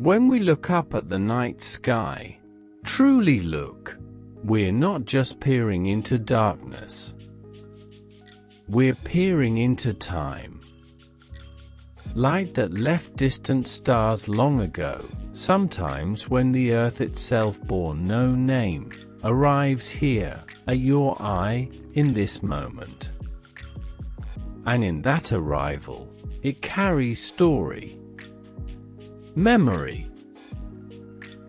When we look up at the night sky, truly look, we're not just peering into darkness. We're peering into time. Light that left distant stars long ago, sometimes when the Earth itself bore no name, arrives here, at your eye, in this moment. And in that arrival, it carries story, memory,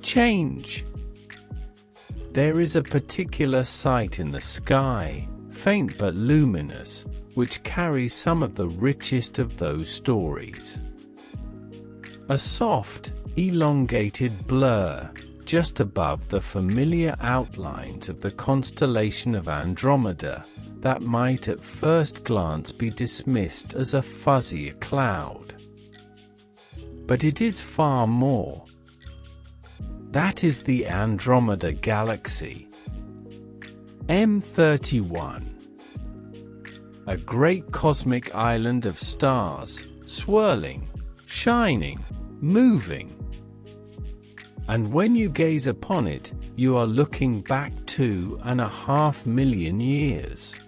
change. There is a particular sight in the sky, faint but luminous, which carries some of the richest of those stories. A soft, elongated blur, just above the familiar outlines of the constellation of Andromeda, that might at first glance be dismissed as a fuzzy cloud. But it is far more. That is the Andromeda Galaxy. M31. A great cosmic island of stars, swirling, shining, moving. And when you gaze upon it, you are looking back 2.5 million years.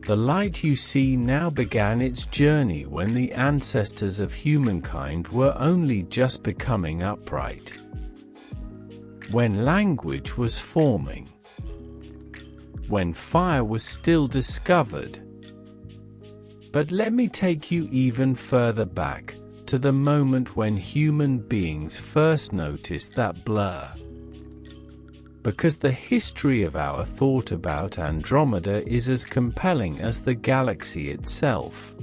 The light you see now began its journey when the ancestors of humankind were only just becoming upright. When language was forming. When fire was still discovered. But let me take you even further back, to the moment when human beings first noticed that blur. Because the history of our thought about Andromeda is as compelling as the galaxy itself.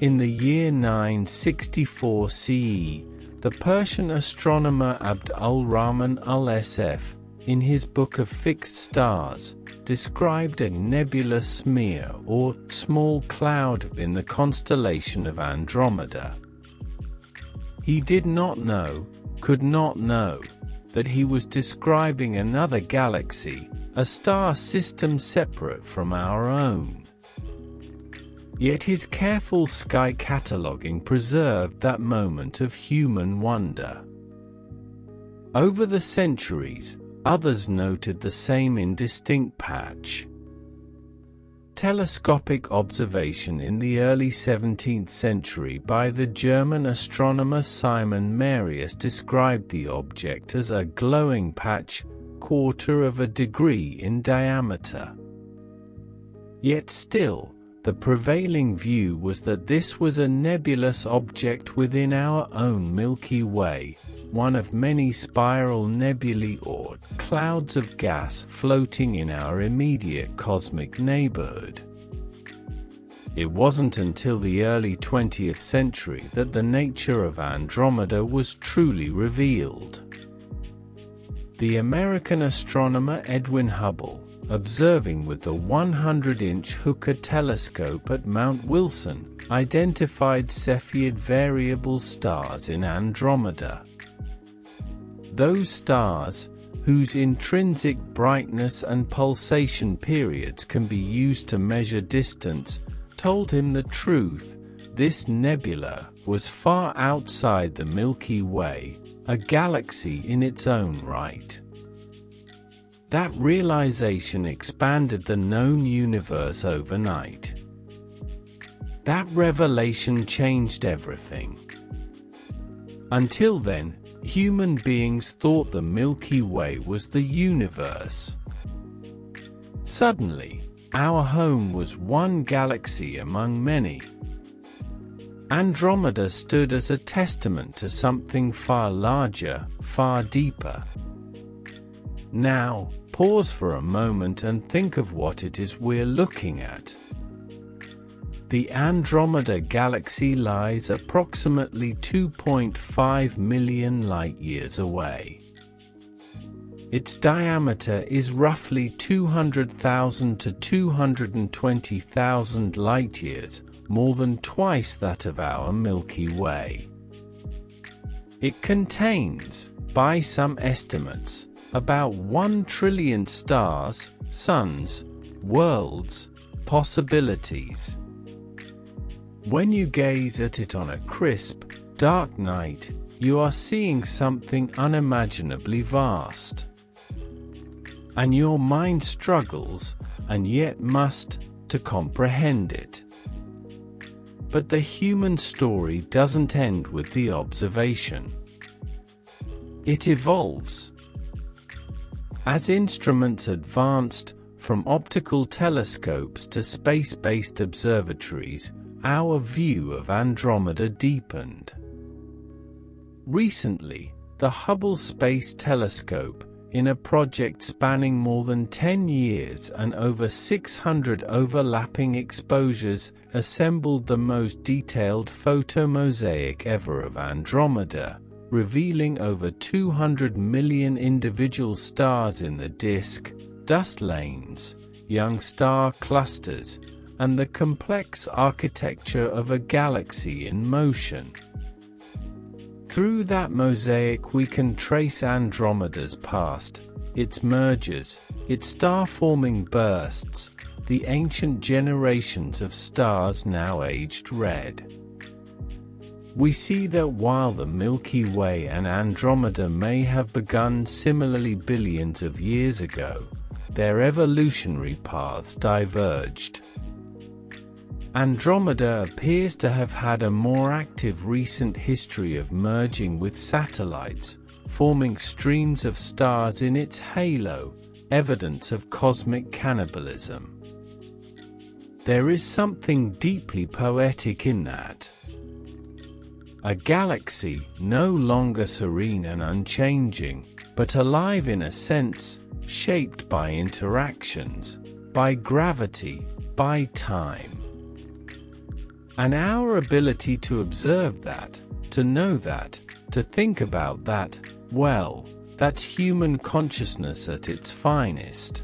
In the year 964 CE, the Persian astronomer Abd ul-Rahman al-Esef, in his Book of Fixed Stars, described a nebulous smear or small cloud in the constellation of Andromeda. He did not know, could not know, that he was describing another galaxy, a star system separate from our own. Yet his careful sky cataloging preserved that moment of human wonder. Over the centuries, others noted the same indistinct patch. Telescopic observation in the early 17th century by the German astronomer Simon Marius described the object as a glowing patch, 1/4 degree in diameter. Yet still, the prevailing view was that this was a nebulous object within our own Milky Way, one of many spiral nebulae or clouds of gas floating in our immediate cosmic neighborhood. It wasn't until the early 20th century that the nature of Andromeda was truly revealed. The American astronomer Edwin Hubble, observing with the 100-inch Hooker telescope at Mount Wilson, identified Cepheid variable stars in Andromeda. Those stars, whose intrinsic brightness and pulsation periods can be used to measure distance, told him the truth: this nebula was far outside the Milky Way, a galaxy in its own right. That realization expanded the known universe overnight. That revelation changed everything. Until then, human beings thought the Milky Way was the universe. Suddenly, our home was one galaxy among many. Andromeda stood as a testament to something far larger, far deeper. Now, pause for a moment and think of what it is we're looking at. The Andromeda Galaxy lies approximately 2.5 million light-years away. Its diameter is roughly 200,000 to 220,000 light-years, more than twice that of our Milky Way. It contains, by some estimates, about 1 trillion stars, suns, worlds, possibilities. When you gaze at it on a crisp, dark night, you are seeing something unimaginably vast. And your mind struggles, and yet must, to comprehend it. But the human story doesn't end with the observation. It evolves. As instruments advanced, from optical telescopes to space-based observatories, our view of Andromeda deepened. Recently, the Hubble Space Telescope, in a project spanning more than 10 years and over 600 overlapping exposures, assembled the most detailed photomosaic ever of Andromeda, revealing over 200 million individual stars in the disk, dust lanes, young star clusters, and the complex architecture of a galaxy in motion. Through that mosaic we can trace Andromeda's past, its mergers, its star-forming bursts, the ancient generations of stars now aged red. We see that while the Milky Way and Andromeda may have begun similarly billions of years ago, their evolutionary paths diverged. Andromeda appears to have had a more active recent history of merging with satellites, forming streams of stars in its halo, evidence of cosmic cannibalism. There is something deeply poetic in that. A galaxy, no longer serene and unchanging, but alive in a sense, shaped by interactions, by gravity, by time. And our ability to observe that, to know that, to think about that, well, that's human consciousness at its finest.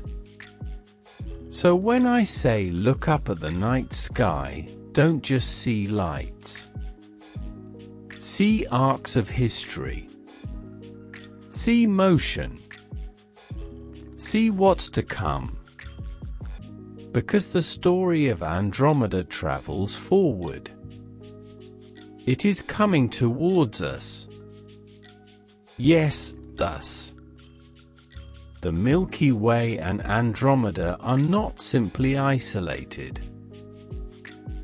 So when I say look up at the night sky, don't just see lights. See arcs of history. See motion. See what's to come. Because the story of Andromeda travels forward. It is coming towards us. Yes, thus. The Milky Way and Andromeda are not simply isolated.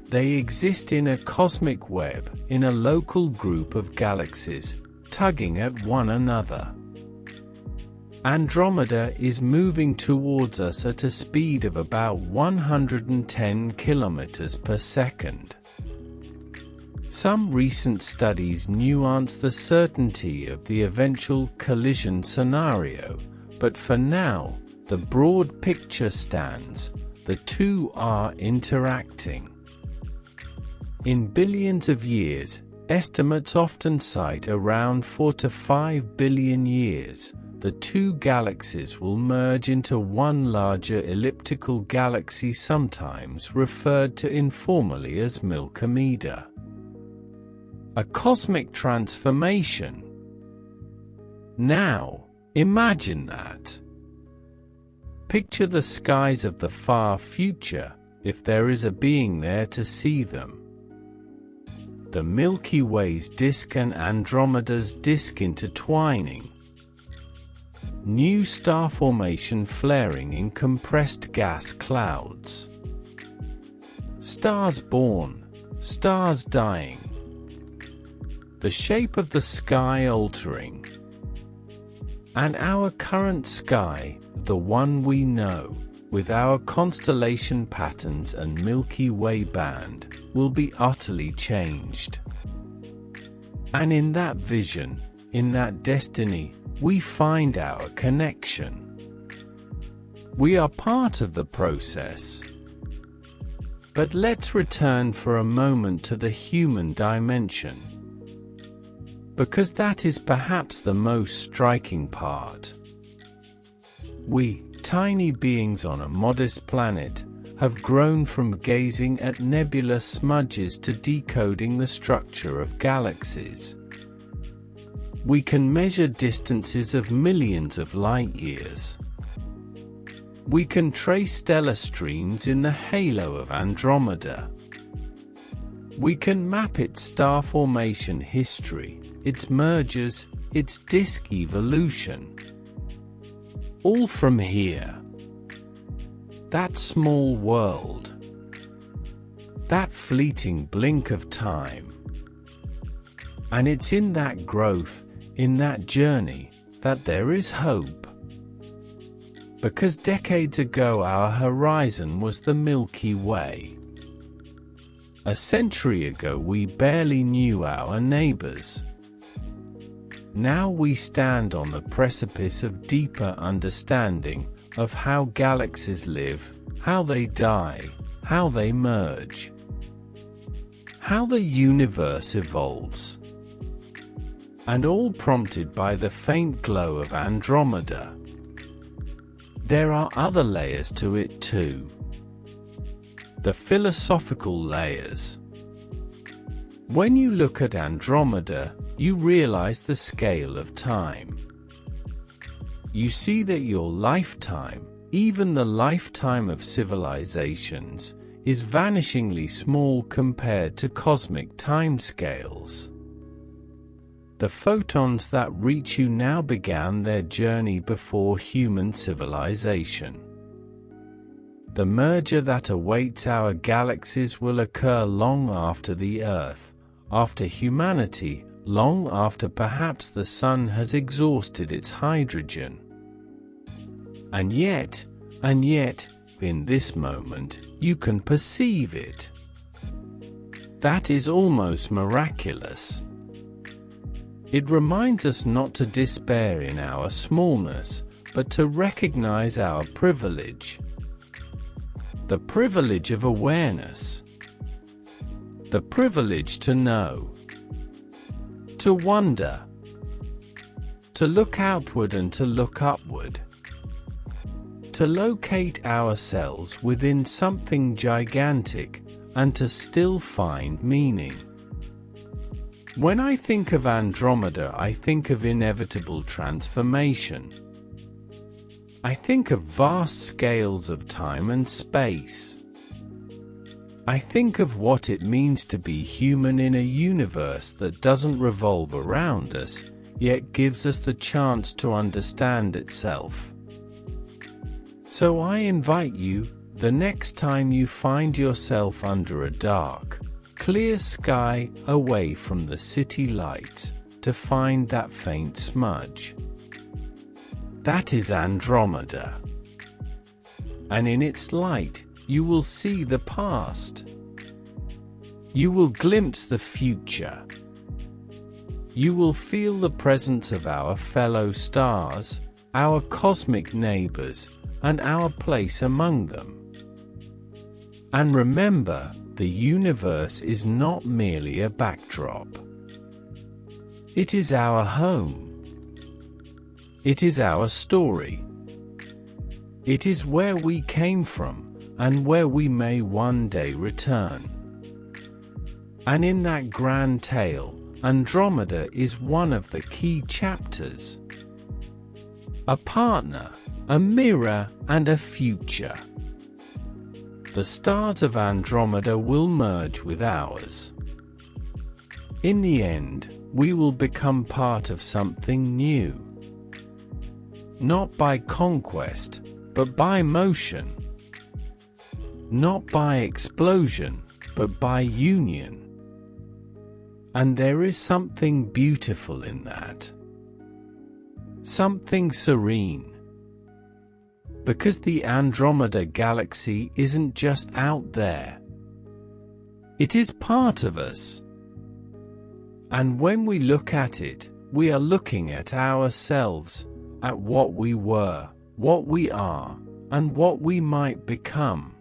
They exist in a cosmic web, in a local group of galaxies, tugging at one another. Andromeda is moving towards us at a speed of about 110 kilometers per second. Some recent studies nuance the certainty of the eventual collision scenario, but for now, the broad picture stands: the two are interacting. In billions of years, estimates often cite around 4 to 5 billion years, the two galaxies will merge into one larger elliptical galaxy, sometimes referred to informally as Milkomeda. A cosmic transformation. Now, imagine that. Picture the skies of the far future, if there is a being there to see them. The Milky Way's disk and Andromeda's disk intertwining. New star formation flaring in compressed gas clouds. Stars born, stars dying. The shape of the sky altering. And our current sky, the one we know, with our constellation patterns and Milky Way band, will be utterly changed. And in that vision, in that destiny, we find our connection. We are part of the process. But let's return for a moment to the human dimension. Because that is perhaps the most striking part. We, tiny beings on a modest planet, have grown from gazing at nebulous smudges to decoding the structure of galaxies. We can measure distances of millions of light-years. We can trace stellar streams in the halo of Andromeda. We can map its star formation history, its mergers, its disk evolution. All from here. That small world. That fleeting blink of time. And it's in that growth, in that journey, that there is hope. Because decades ago our horizon was the Milky Way. A century ago we barely knew our neighbors. Now we stand on the precipice of deeper understanding of how galaxies live, how they die, how they merge, how the universe evolves. And all prompted by the faint glow of Andromeda. There are other layers to it too. The philosophical layers. When you look at Andromeda, you realize the scale of time. You see that your lifetime, even the lifetime of civilizations, is vanishingly small compared to cosmic timescales. The photons that reach you now began their journey before human civilization. The merger that awaits our galaxies will occur long after the Earth, after humanity, long after perhaps the Sun has exhausted its hydrogen. And yet, in this moment, you can perceive it. That is almost miraculous. It reminds us not to despair in our smallness, but to recognize our privilege. The privilege of awareness. The privilege to know. To wonder. To look outward and to look upward. To locate ourselves within something gigantic, and to still find meaning. When I think of Andromeda, I think of inevitable transformation. I think of vast scales of time and space. I think of what it means to be human in a universe that doesn't revolve around us, yet gives us the chance to understand itself. So I invite you, the next time you find yourself under a dark, clear sky, away from the city lights, to find that faint smudge. That is Andromeda. And in its light, you will see the past. You will glimpse the future. You will feel the presence of our fellow stars, our cosmic neighbors, and our place among them. And remember, the universe is not merely a backdrop. It is our home. It is our story. It is where we came from, and where we may one day return. And in that grand tale, Andromeda is one of the key chapters. A partner, a mirror, and a future. The stars of Andromeda will merge with ours. In the end, we will become part of something new. Not by conquest, but by motion. Not by explosion, but by union. And there is something beautiful in that. Something serene. Because the Andromeda Galaxy isn't just out there. It is part of us. And when we look at it, we are looking at ourselves, at what we were, what we are, and what we might become.